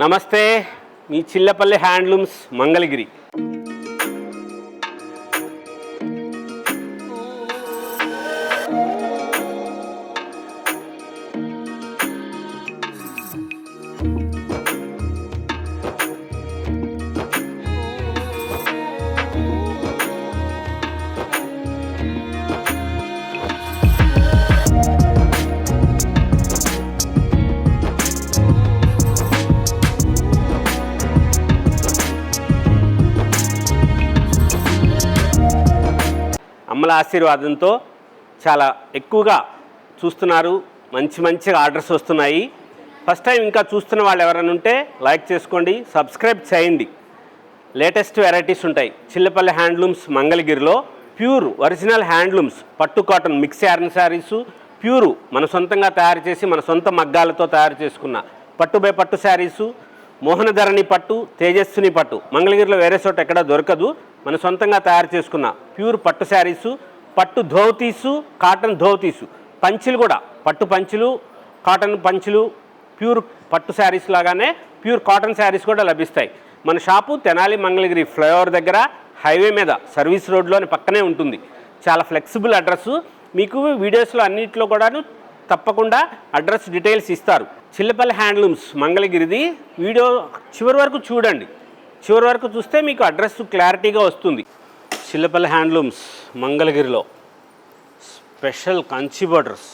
నమస్తే, మీ చిల్లపల్లి హ్యాండ్లూమ్స్ మంగళగిరి. అమ్మల ఆశీర్వాదంతో చాలా ఎక్కువగా చూస్తున్నారు, మంచి ఆర్డర్స్ వస్తున్నాయి. ఫస్ట్ టైం ఇంకా చూస్తున్న వాళ్ళు ఎవరైనా ఉంటే లైక్ చేసుకోండి, సబ్స్క్రైబ్ చేయండి. లేటెస్ట్ వెరైటీస్ ఉంటాయి. చిల్లపల్లి హ్యాండ్లూమ్స్ మంగళగిరిలో ప్యూర్ ఒరిజినల్ హ్యాండ్లూమ్స్ పట్టు cotton mix yarn sarees, pure మన సొంతంగా తయారు చేసి మన సొంత మగ్గాలతో తయారు చేసుకున్న పట్టు బై పట్టు శారీసు, మోహనధరణి పట్టు, తేజస్విని పట్టు మంగళగిరిలో వేరే చోట ఎక్కడ దొరకదు. మన సొంతంగా తయారు చేసుకున్న ప్యూర్ పట్టు శారీసు, పట్టు ధోతీసు, కాటన్ ధోతీసు, పంచులు కూడా పట్టు పంచులు, కాటన్ పంచులు, ప్యూర్ పట్టు శారీస్ లాగానే ప్యూర్ కాటన్ శారీస్ కూడా లభిస్తాయి. మన షాపు తెనాలి మంగళగిరి ఫ్లైఓవర్ దగ్గర హైవే మీద సర్వీస్ రోడ్లోని పక్కనే ఉంటుంది. చాలా ఫ్లెక్సిబుల్ అడ్రస్సు. మీకు వీడియోస్లో అన్నింటిలో కూడాను తప్పకుండా అడ్రస్ డీటెయిల్స్ ఇస్తారు. చిల్లపల్లి హ్యాండ్లూమ్స్ మంగళగిరిది వీడియో చివరి వరకు చూడండి. చివరి వరకు చూస్తే మీకు అడ్రస్ క్లారిటీగా వస్తుంది. చిల్లపల్లి హ్యాండ్లూమ్స్ మంగళగిరిలో స్పెషల్ కంచి బార్డర్స్,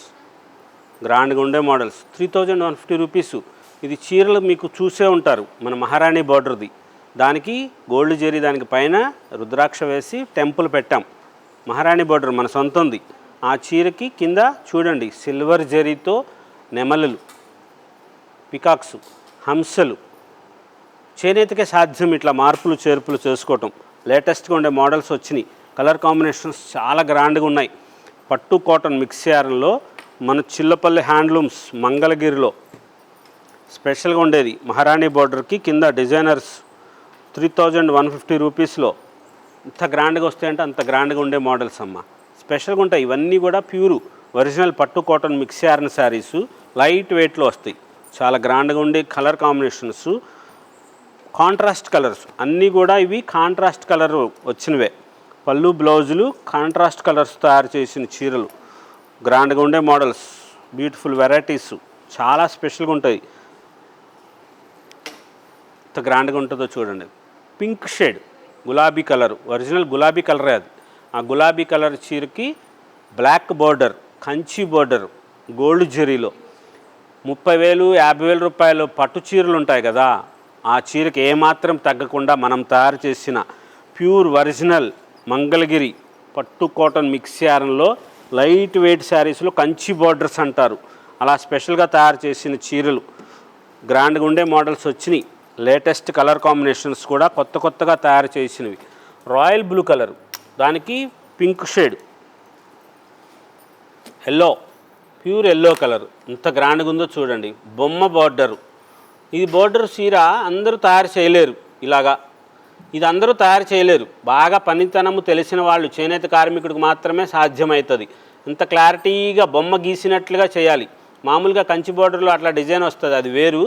గ్రాండ్గా ఉండే మోడల్స్, 3150 రూపీసు. ఇది చీరలు మీకు చూసే ఉంటారు, మన మహారాణి బార్డర్ది. దానికి గోల్డ్ జరీ, దానికి పైన రుద్రాక్ష వేసి టెంపుల్ పెట్టాం. మహారాణి బార్డర్ మన సొంతంది. ఆ చీరకి కింద చూడండి సిల్వర్ జరీతో నెమలలు, పికాక్స్, హంసలు. చేనేతకే సాధ్యం ఇట్లా మార్పులు చేర్పులు చేసుకోవటం. లేటెస్ట్గా ఉండే మోడల్స్ వచ్చినాయి. కలర్ కాంబినేషన్స్ చాలా గ్రాండ్గా ఉన్నాయి. పట్టు కాటన్ మిక్స్ యార్న్లో మన చిల్లపల్లి హ్యాండ్లూమ్స్ మంగళగిరిలో స్పెషల్గా ఉండేది మహారాణి బార్డర్కి కింద డిజైనర్స్ 3150 రూపీస్లో. ఇంత గ్రాండ్గా వస్తాయంటే అంత గ్రాండ్గా ఉండే మోడల్స్ అమ్మ. స్పెషల్గా ఉంటాయి. ఇవన్నీ కూడా ప్యూరు ఒరిజినల్ పట్టు cotton mix yarn sarees, light వెయిట్లో వస్తాయి. చాలా గ్రాండ్గా ఉండే కలర్ కాంబినేషన్స్, కాంట్రాస్ట్ కలర్స్ అన్నీ కూడా ఇవి కాంట్రాస్ట్ కలర్ వచ్చినవే. పళ్ళు బ్లౌజులు కాంట్రాస్ట్ కలర్స్ తయారు చేసిన చీరలు, గ్రాండ్గా ఉండే మోడల్స్, బ్యూటిఫుల్ వెరైటీస్, చాలా స్పెషల్గా ఉంటాయి. ఎంత గ్రాండ్గా ఉంటుందో చూడండి. పింక్ షేడ్ గులాబీ కలర్, ఒరిజినల్ గులాబీ కలరే అది. ఆ గులాబీ కలర్ చీరకి black border, Kanchi border, gold జరీలో 30,000 50,000 రూపాయలు పట్టు చీరలు ఉంటాయి కదా, ఆ చీరకి ఏమాత్రం తగ్గకుండా మనం తయారు చేసిన ప్యూర్ ఒరిజినల్ మంగళగిరి పట్టు కాటన్ మిక్స్ యార్న్లో లైట్ వెయిట్ శారీస్లో కంచి బోర్డర్స్ అంటారు. అలా స్పెషల్గా తయారు చేసిన చీరలు, గ్రాండ్గా ఉండే మోడల్స్ వచ్చినాయి. లేటెస్ట్ కలర్ కాంబినేషన్స్ కూడా కొత్తగా తయారు చేసినవి. రాయల్ బ్లూ కలర్, దానికి pink shade, yellow, pure yellow colour, ఎంత గ్రాండ్గా ఉందో చూడండి. బొమ్మ బార్డరు. ఇది బోర్డర్ చీర అందరూ తయారు చేయలేరు ఇలాగా. ఇది అందరూ తయారు చేయలేరు. బాగా పనితనము తెలిసిన వాళ్ళు, చేనేత కార్మికుడికి మాత్రమే సాధ్యమవుతుంది. ఇంత క్లారిటీగా బొమ్మ గీసినట్లుగా చేయాలి. మామూలుగా కంచి బోర్డర్లో అట్లా డిజైన్ వస్తుంది, అది వేరు.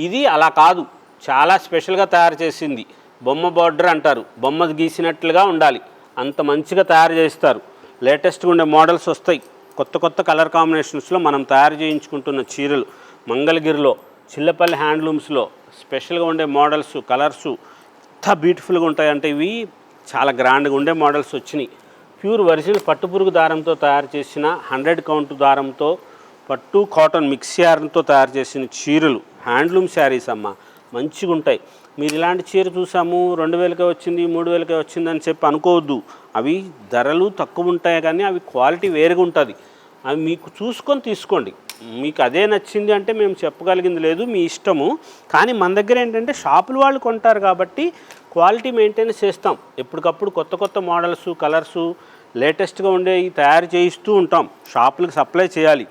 ఇది అలా కాదు, చాలా స్పెషల్గా తయారు చేసింది. బొమ్మ బార్డర్ అంటారు, బొమ్మ గీసినట్లుగా ఉండాలి. అంత మంచిగా తయారు చేస్తారు. లేటెస్ట్గా ఉండే మోడల్స్ వస్తాయి. కొత్త కలర్ కాంబినేషన్స్లో మనం తయారు చేయించుకుంటున్న చీరలు మంగళగిరిలో చిల్లపల్లి హ్యాండ్లూమ్స్లో స్పెషల్గా ఉండే మోడల్స్, కలర్సు ఎంత బ్యూటిఫుల్గా ఉంటాయంటే ఇవి చాలా గ్రాండ్గా ఉండే మోడల్స్ వచ్చినాయి. ప్యూర్ ఒరిజినల్ పట్టుపురుగు దారంతో తయారు చేసిన 100 కౌంట్ దారంతో పట్టు కాటన్ మిక్స్ యార్న్తో తయారు చేసిన చీరలు, హ్యాండ్లూమ్ శారీస్ అమ్మ, మంచిగా ఉంటాయి. మీరు ఇలాంటి చీర చూసాము 2,000కే వచ్చింది 3,000కే వచ్చిందని చెప్పి అనుకోవద్దు. అవి ధరలు తక్కువ ఉంటాయి కానీ అవి క్వాలిటీ వేరుగా ఉంటుంది. అవి మీకు చూసుకొని తీసుకోండి. మీకు అదే నచ్చింది అంటే మేము చెప్పగలిగింది లేదు, మీ ఇష్టము. కానీ మన దగ్గర ఏంటంటే షాపుల వాళ్ళు కొంటారు కాబట్టి క్వాలిటీ మెయింటైన్ చేస్తాం. ఎప్పటికప్పుడు కొత్త మోడల్స్, కలర్సు, లేటెస్ట్గా ఉండేవి తయారు చేయిస్తూ ఉంటాం. షాపులకు సప్లై చేయాలి.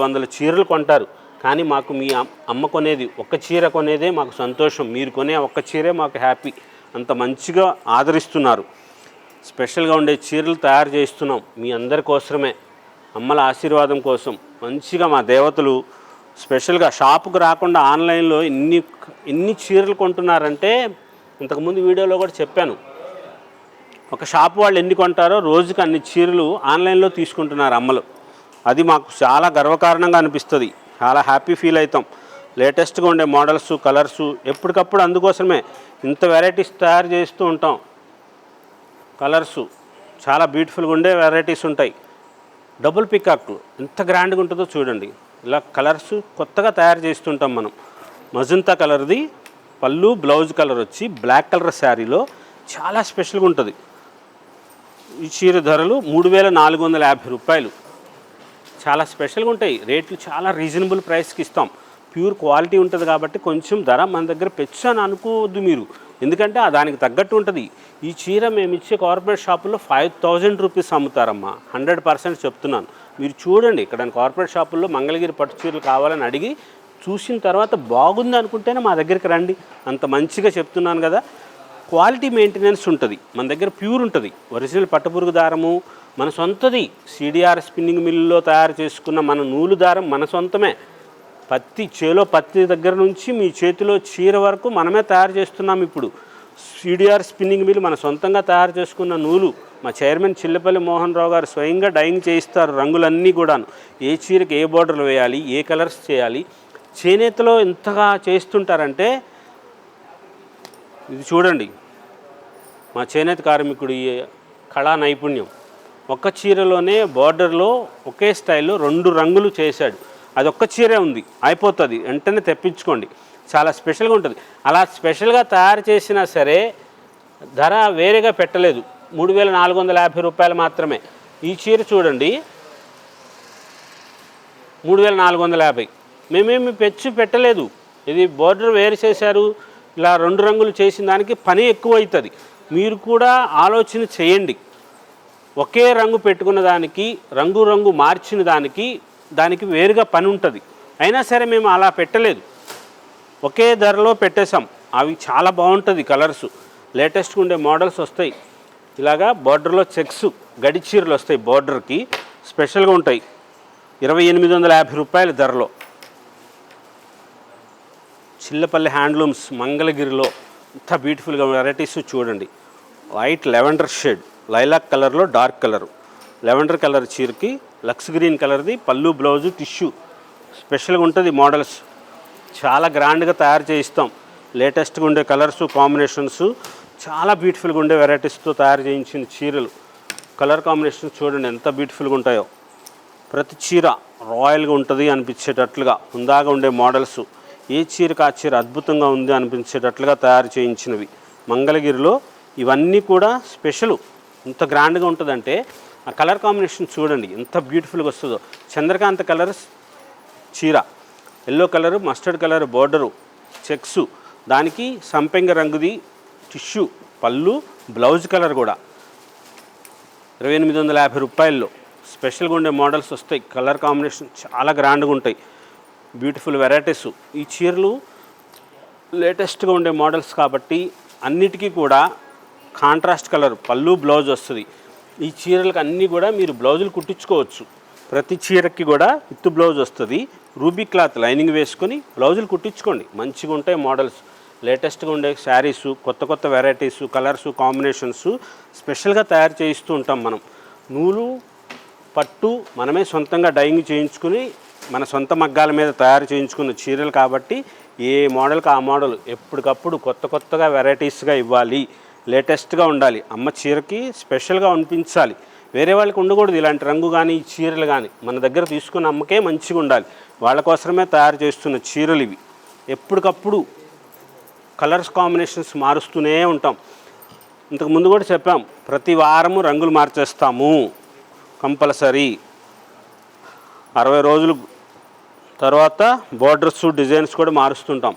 వందల చీరలు కొంటారు. కానీ మాకు మీ అమ్మ కొనేది ఒక్క చీర కొనేదే మాకు సంతోషం. మీరు కొనే ఒక్క చీరే మాకు హ్యాపీ. అంత మంచిగా ఆదరిస్తున్నారు. స్పెషల్గా ఉండే చీరలు తయారు చేస్తున్నాం మీ అందరి కోసమే, అమ్మల ఆశీర్వాదం కోసం. మంచిగా మా దేవతలు స్పెషల్గా షాపుకు రాకుండా ఆన్లైన్లో ఎన్ని చీరలు కొంటున్నారంటే, ఇంతకుముందు వీడియోలో కూడా చెప్పాను, ఒక షాప్ వాళ్ళు ఎన్ని కొంటారో రోజుకి అన్ని చీరలు ఆన్లైన్లో తీసుకుంటున్నారు అమ్మలు. అది మాకు చాలా గర్వకారణంగా అనిపిస్తుంది, చాలా హ్యాపీ ఫీల్ అవుతాం. లేటెస్ట్గా ఉండే మోడల్స్, కలర్సు ఎప్పటికప్పుడు అందుకోసమే ఇంత వెరైటీస్ తయారు చేస్తూ ఉంటాం. కలర్సు చాలా బ్యూటిఫుల్గా ఉండే వెరైటీస్ ఉంటాయి. డబుల్ పికాక్లు ఎంత గ్రాండ్గా ఉంటుందో చూడండి. ఇలా కలర్స్ కొత్తగా తయారు చేస్తుంటాం మనం. మజంతా కలర్ది పళ్ళు, బ్లౌజ్ కలర్ వచ్చి బ్లాక్ కలర్ శారీలో చాలా స్పెషల్గా ఉంటుంది. ఈ చీర ధరలు 3450 రూపాయలు. చాలా స్పెషల్గా ఉంటాయి. రేట్లు చాలా రీజనబుల్ ప్రైస్కి ఇస్తాం. ప్యూర్ క్వాలిటీ ఉంటుంది కాబట్టి కొంచెం ధర మన దగ్గర పెచ్చు అని అనుకోవద్దు మీరు, ఎందుకంటే దానికి తగ్గట్టు ఉంటుంది. ఈ చీర మేము ఇచ్చే కార్పొరేట్ షాపుల్లో 5000 రూపీస్ అమ్ముతారమ్మా. 100% చెప్తున్నాను. మీరు చూడండి, ఇక్కడ కార్పొరేట్ షాపుల్లో మంగళగిరి పట్టు చీరలు కావాలని అడిగి చూసిన తర్వాత బాగుంది అనుకుంటేనే మా దగ్గరికి రండి. అంత మంచిగా చెప్తున్నాను కదా. క్వాలిటీ మెయింటెనెన్స్ ఉంటుంది మన దగ్గర, ప్యూర్ ఉంటుంది. ఒరిజినల్ పట్టుపురుగు దారము మన సొంతది. సిడిఆర్ స్పిన్నింగ్ మిల్లులో తయారు చేసుకున్న మన నూలు దారం మన సొంతమే. పత్తి దగ్గర నుంచి మీ చేతిలో చీర వరకు మనమే తయారు చేస్తున్నాం. ఇప్పుడు సిడిఆర్ స్పిన్నింగ్ మిల్ మన సొంతంగా తయారు చేసుకున్న నూలు. మా చైర్మన్ చిల్లపల్లి మోహన్ రావు గారు స్వయంగా డైయింగ్ చేయిస్తారు రంగులన్నీ కూడాను. ఏ చీరకి ఏ బోర్డర్లు వేయాలి, ఏ కలర్స్ చేయాలి, చేనేతలో ఎంతగా చేస్తుంటారంటే ఇది చూడండి. మా చేనేత కార్మికుడి కళా నైపుణ్యం. ఒక్క చీరలోనే బోర్డర్లో ఒకే స్టైల్లో 2 రంగులు చేశాడు. అది ఒక్క చీరే ఉంది, అయిపోతుంది, వెంటనే తెప్పించుకోండి. చాలా స్పెషల్గా ఉంటుంది. అలా స్పెషల్గా తయారు చేసినా సరే ధర వేరేగా పెట్టలేదు, 3450 రూపాయలు మాత్రమే. ఈ చీర చూడండి 3450. మేమేమి పెచ్చు పెట్టలేదు, ఇది బోర్డర్ వేరు చేశారు. ఇలా 2 రంగులు చేసిన దానికి పని ఎక్కువ అవుతుంది. మీరు కూడా ఆలోచన చేయండి. ఒకే రంగు పెట్టుకున్న దానికి, రంగు మార్చిన దానికి వేరుగా పని ఉంటుంది. అయినా సరే మేము అలా పెట్టలేదు, ఒకే ధరలో పెట్టేశాం. అవి చాలా బాగుంటుంది. కలర్సు లేటెస్ట్గా ఉండే మోడల్స్ వస్తాయి. ఇలాగా బోర్డర్లో చెక్స్ గడి చీరలు వస్తాయి. బోర్డర్కి స్పెషల్గా ఉంటాయి. 2850 రూపాయల ధరలో. చిల్లపల్లి హ్యాండ్లూమ్స్ మంగళగిరిలో ఇంత బ్యూటిఫుల్గా వెరైటీస్ చూడండి. వైట్ లెవెండర్ షేడ్, లైలాక్ కలర్లో డార్క్ కలరు. లెవెండర్ కలర్ చీరకి లక్స్ గ్రీన్ కలర్ది పళ్ళు, బ్లౌజు, టిష్యూ స్పెషల్గా ఉంటుంది. మోడల్స్ చాలా గ్రాండ్గా తయారు చేయిస్తాం. లేటెస్ట్గా ఉండే కలర్సు, కాంబినేషన్స్ చాలా బ్యూటిఫుల్గా ఉండే వెరైటీస్తో తయారు చేయించిన చీరలు. కలర్ కాంబినేషన్స్ చూడండి ఎంత బ్యూటిఫుల్గా ఉంటాయో. ప్రతి చీర రాయల్గా ఉంటుంది అనిపించేటట్లుగా హుందాగా ఉండే మోడల్స్. ఏ చీరకు ఆ చీర అద్భుతంగా ఉంది అనిపించేటట్లుగా తయారు చేయించినవి. మంగళగిరిలో ఇవన్నీ కూడా స్పెషల్. ఇంత గ్రాండ్గా ఉంటుందంటే ఆ కలర్ కాంబినేషన్ చూడండి ఎంత బ్యూటిఫుల్గా వస్తుందో. చంద్రకాంత కలర్స్ చీర, yellow colour, mustard colour border, checks, దానికి సంపెంగ రంగుది టిష్యూ, పళ్ళు, బ్లౌజ్ కలర్ కూడా. 2850 రూపాయల్లో స్పెషల్గా ఉండే మోడల్స్ వస్తాయి. కలర్ కాంబినేషన్ చాలా గ్రాండ్గా ఉంటాయి. Beautiful varieties. ఈ చీరలు లేటెస్ట్గా ఉండే మోడల్స్ కాబట్టి అన్నిటికీ కూడా కాంట్రాస్ట్ కలర్ పళ్ళు, బ్లౌజ్ వస్తుంది. ఈ చీరలకు అన్నీ కూడా మీరు బ్లౌజులు కుట్టించుకోవచ్చు. ప్రతి చీరకి కూడా విత్ బ్లౌజ్ వస్తుంది. రూబీ క్లాత్ లైనింగ్ వేసుకొని బ్లౌజులు కుట్టించుకోండి. మంచిగా ఉంటాయి మోడల్స్. లేటెస్ట్గా ఉండే శారీసు, కొత్త వెరైటీసు, కలర్సు, కాంబినేషన్స్ స్పెషల్గా తయారు చేయిస్తూ ఉంటాం మనం. నూలు, పట్టు మనమే సొంతంగా డైయింగ్ చేయించుకుని మన సొంత మగ్గాల మీద తయారు చేయించుకున్న చీరలు కాబట్టి ఏ మోడల్కి ఆ మోడల్ ఎప్పటికప్పుడు కొత్తగా వెరైటీస్గా ఇవ్వాలి. లేటెస్ట్గా ఉండాలి. అమ్మ చీరకి స్పెషల్గా అనిపించాలి. వేరే వాళ్ళకి ఉండకూడదు. ఇలాంటి రంగు కానీ ఈ చీరలు కానీ మన దగ్గర తీసుకున్న అమ్మకే మంచిగా ఉండాలి. వాళ్ళ కోసమే తయారు చేస్తున్న చీరలు ఇవి. ఎప్పటికప్పుడు కలర్స్ కాంబినేషన్స్ మారుస్తూనే ఉంటాం. ఇంతకుముందు కూడా చెప్పాం, ప్రతి వారము రంగులు మార్చేస్తాము కంపల్సరీ. 60 రోజులు తర్వాత బోర్డర్స్, డిజైన్స్ కూడా మారుస్తుంటాం.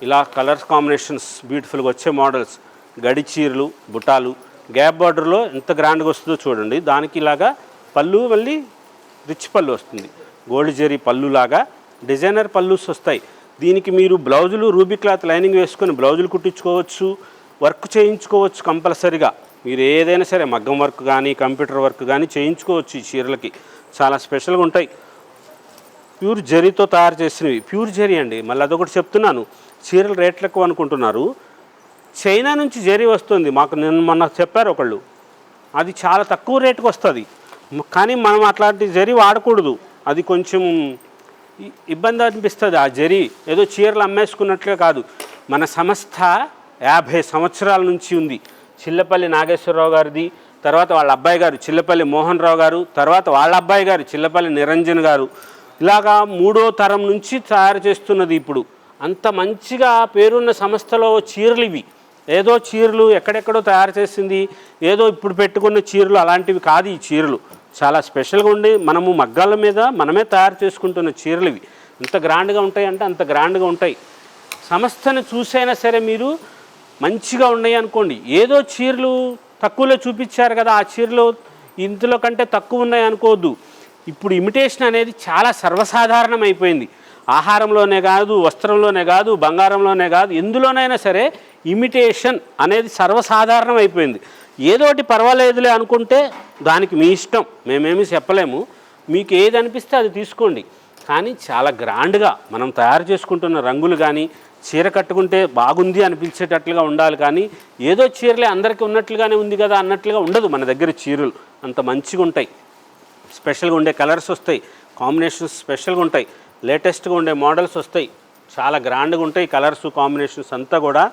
ఇలా కలర్స్ కాంబినేషన్స్ బ్యూటిఫుల్గా వచ్చే మోడల్స్. గడి చీరలు, బుటాలు, గ్యాప్ బార్డర్లో ఎంత గ్రాండ్గా వస్తుందో చూడండి. దానికి ఇలాగా పళ్ళు, మళ్ళీ రిచ్ పళ్ళు వస్తుంది. గోల్డ్ జరీ పళ్ళులాగా డిజైనర్ పళ్ళుస్ వస్తాయి. దీనికి మీరు బ్లౌజులు రూబీ క్లాత్ లైనింగ్ వేసుకొని బ్లౌజులు కుట్టించుకోవచ్చు, వర్క్ చేయించుకోవచ్చు. కంపల్సరిగా మీరు ఏదైనా సరే మగ్గం వర్క్ కానీ కంప్యూటర్ వర్క్ కానీ చేయించుకోవచ్చు. ఈ చీరలకి చాలా స్పెషల్గా ఉంటాయి. ప్యూర్ జరీతో తయారు చేసినవి, ప్యూర్ జరీ అండి. మళ్ళీ అదొకటి చెప్తున్నాను, చీరల రేట్లు ఎక్కువ అనుకుంటున్నారు. చైనా నుంచి జరీ వస్తుంది, మాకు నిన్న మొన్న చెప్పారు ఒకళ్ళు, అది చాలా తక్కువ రేటుకి వస్తుంది. కానీ మనం అట్లాంటి జరీ వాడకూడదు, అది కొంచెం ఇబ్బంది అనిపిస్తుంది. ఆ జరీ ఏదో చీరలు అమ్మేసుకున్నట్లే కాదు. మన సంస్థ 50 సంవత్సరాల నుంచి ఉంది. చిల్లపల్లి నాగేశ్వరరావు గారిది, తర్వాత వాళ్ళ అబ్బాయి గారు చిల్లపల్లి మోహన్ రావు గారు, తర్వాత వాళ్ళ అబ్బాయి గారు చిల్లపల్లి నిరంజన్ గారు, ఇలాగా 3వ తరం నుంచి తయారు చేస్తున్నది. ఇప్పుడు అంత మంచిగా పేరున్న సంస్థలో చీరలు ఇవి. ఏదో చీరలు ఎక్కడెక్కడో తయారు చేసింది, ఏదో ఇప్పుడు పెట్టుకున్న చీరలు అలాంటివి కాదు. ఈ చీరలు చాలా స్పెషల్గా ఉండి మనము మగ్గాల మీద మనమే తయారు చేసుకుంటున్న చీరలు ఇవి. ఎంత గ్రాండ్గా ఉంటాయి అంటే అంత గ్రాండ్గా ఉంటాయి. సంస్థను చూసైనా సరే మీరు మంచిగా ఉన్నాయి అనుకోండి. ఏదో చీరలు తక్కువలో చూపించారు కదా, ఆ చీరలు ఇందులో కంటే తక్కువ ఉన్నాయి అనుకోవద్దు. ఇప్పుడు ఇమిటేషన్ అనేది చాలా సర్వసాధారణం అయిపోయింది. ఆహారంలోనే కాదు, వస్త్రంలోనే కాదు, బంగారంలోనే కాదు, ఎందులోనైనా సరే ఇమిటేషన్ అనేది సర్వసాధారణం అయిపోయింది. ఏదోటి పర్వాలేదులే అనుకుంటే దానికి మీ ఇష్టం, మేమేమీ చెప్పలేము. మీకు ఏది అనిపిస్తే అది తీసుకోండి. కానీ చాలా గ్రాండ్గా మనం తయారు చేసుకుంటున్న రంగులు కానీ చీర కట్టుకుంటే బాగుంది అనిపించేటట్లుగా ఉండాలి. కానీ ఏదో చీరలే అందరికీ ఉన్నట్లుగానే ఉంది కదా అన్నట్లుగా ఉండదు. మన దగ్గర చీరలు అంత మంచిగా ఉంటాయి, స్పెషల్గా ఉండే కలర్స్ వస్తాయి, కాంబినేషన్స్ స్పెషల్గా ఉంటాయి, లేటెస్ట్గా ఉండే మోడల్స్ వస్తాయి, చాలా గ్రాండ్గా ఉంటాయి. కలర్స్ కాంబినేషన్స్ అంతా కూడా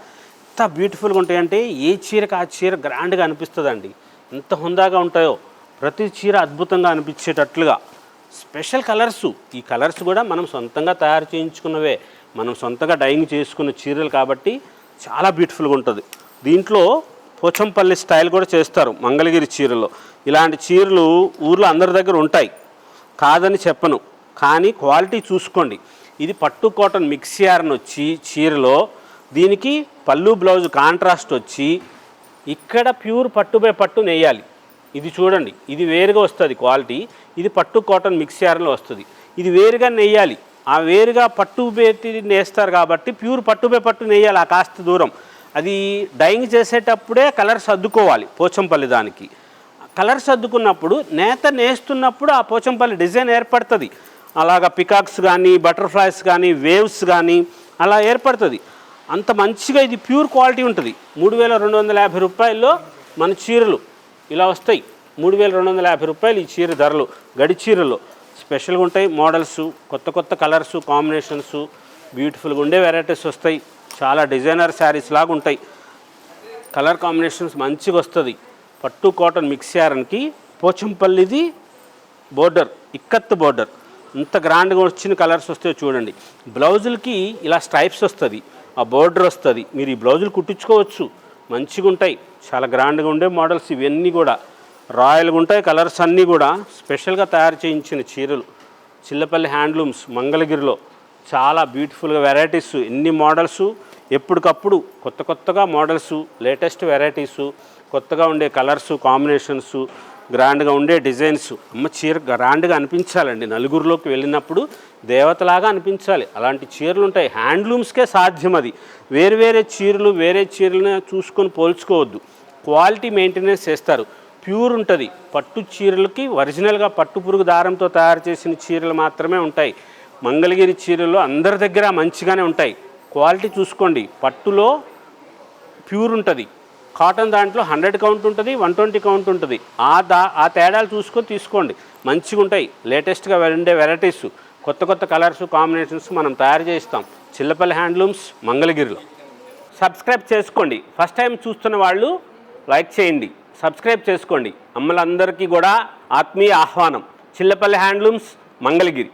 ఎంత బ్యూటిఫుల్గా ఉంటాయంటే ఏ చీరకు ఆ చీర గ్రాండ్గా అనిపిస్తుందండి. ఎంత హుందాగా ఉంటాయో, ప్రతి చీర అద్భుతంగా అనిపించేటట్లుగా స్పెషల్ కలర్సు. ఈ కలర్స్ కూడా మనం సొంతంగా తయారు చేయించుకున్నవే, మనం సొంతంగా డైయింగ్ చేసుకున్న చీరలు కాబట్టి చాలా బ్యూటిఫుల్గా ఉంటుంది. దీంట్లో పోచంపల్లి స్టైల్ కూడా చేస్తారు మంగళగిరి చీరలో. ఇలాంటి చీరలు ఊర్లో అందరి దగ్గర ఉంటాయి, కాదని చెప్పను. కానీ క్వాలిటీ చూసుకోండి. ఇది పట్టు కాటన్ మిక్స్ యార్న్ వచ్చి చీరలో, దీనికి పళ్ళు బ్లౌజ్ కాంట్రాస్ట్ వచ్చి, ఇక్కడ ప్యూర్ పట్టు బై పట్టు నెయ్యాలి. ఇది చూడండి, ఇది వేరుగా వస్తుంది క్వాలిటీ. ఇది పట్టు కాటన్ మిక్స్ యార్న్లో వస్తుంది. ఇది వేరుగా నెయ్యాలి. ఆ వేరుగా పట్టు పెట్టి నేస్తారు కాబట్టి ప్యూర్ పట్టు బై పట్టు నెయ్యాలి. ఆ కాస్త దూరం అది డైయింగ్ చేసేటప్పుడే కలర్స్ అద్దుకోవాలి. పోచంపల్లి దానికి కలర్స్ అద్దుకున్నప్పుడు నేత నేస్తున్నప్పుడు ఆ పోచంపల్లి డిజైన్ ఏర్పడుతుంది. అలాగా పికాక్స్ కానీ, బటర్ఫ్లైస్ కానీ, వేవ్స్ కానీ అలా ఏర్పడుతుంది. అంత మంచిగా ఇది ప్యూర్ క్వాలిటీ ఉంటుంది. 3250 రూపాయల్లో మన చీరలు ఇలా వస్తాయి. 3250 రూపాయలు ఈ చీర ధరలు. గడి చీరల్లో స్పెషల్గా ఉంటాయి. మోడల్స్, కొత్త కొత్త కలర్స్ కాంబినేషన్స్, బ్యూటిఫుల్గా ఉండే వెరైటీస్ వస్తాయి. చాలా డిజైనర్ శారీస్ లాగా ఉంటాయి. కలర్ కాంబినేషన్స్ మంచిగా వస్తుంది. పట్టు కాటన్ మిక్స్ యార్న్కి పోచంపల్లిది బోర్డర్, ఇక్కత్ బోర్డర్ ఇంత గ్రాండ్గా వచ్చిన కలర్స్ వస్తాయో చూడండి. బ్లౌజులకి ఇలా స్ట్రైప్స్ వస్తుంది, ఆ బోర్డర్ వస్తుంది. మీరు ఈ బ్లౌజులు కుట్టించుకోవచ్చు, మంచిగా ఉంటాయి. చాలా గ్రాండ్గా ఉండే మోడల్స్ ఇవన్నీ కూడా రాయల్గా ఉంటాయి. కలర్స్ అన్నీ కూడా స్పెషల్గా తయారు చేయించిన చీరలు. చిల్లపల్లి హ్యాండ్లూమ్స్ మంగళగిరిలో చాలా బ్యూటిఫుల్గా వెరైటీస్, ఎన్ని మోడల్స్, ఎప్పటికప్పుడు కొత్త కొత్తగా మోడల్స్, లేటెస్ట్ వెరైటీసు, కొత్తగా ఉండే కలర్సు కాంబినేషన్స్, గ్రాండ్గా ఉండే డిజైన్స్. అమ్మ చీర గ్రాండ్గా అనిపించాలండి. నలుగురిలోకి వెళ్ళినప్పుడు దేవతలాగా అనిపించాలి. అలాంటి చీరలు ఉంటాయి. హ్యాండ్లూమ్స్కే సాధ్యం అది. వేరే చీరలు వేరే చీరలను చూసుకొని పోల్చుకోవద్దు. క్వాలిటీ మెయింటెనెన్స్ చేస్తారు. ప్యూర్ ఉంటుంది. పట్టు చీరలకి ఒరిజినల్గా పట్టు పురుగు దారంతో తయారు చేసిన చీరలు మాత్రమే ఉంటాయి. మంగళగిరి చీరలు అందరి దగ్గర మంచిగానే ఉంటాయి. క్వాలిటీ చూసుకోండి. పట్టులో ప్యూర్ ఉంటుంది, కాటన్ దాంట్లో 100 కౌంట్ ఉంటుంది, 120 కౌంట్ ఉంటుంది. ఆ తేడాలు చూసుకొని తీసుకోండి, మంచిగా ఉంటాయి. లేటెస్ట్గా ఉండే వెరైటీస్, కొత్త కొత్త కలర్స్ కాంబినేషన్స్ మనం తయారు చేస్తాం చిల్లపల్లి హ్యాండ్లూమ్స్ మంగళగిరిలో. సబ్స్క్రైబ్ చేసుకోండి. ఫస్ట్ టైం చూస్తున్న వాళ్ళు లైక్ చేయండి, సబ్స్క్రైబ్ చేసుకోండి. అమ్మలందరికీ కూడా ఆత్మీయ ఆహ్వానం. చిల్లపల్లి హ్యాండ్లూమ్స్ మంగళగిరి.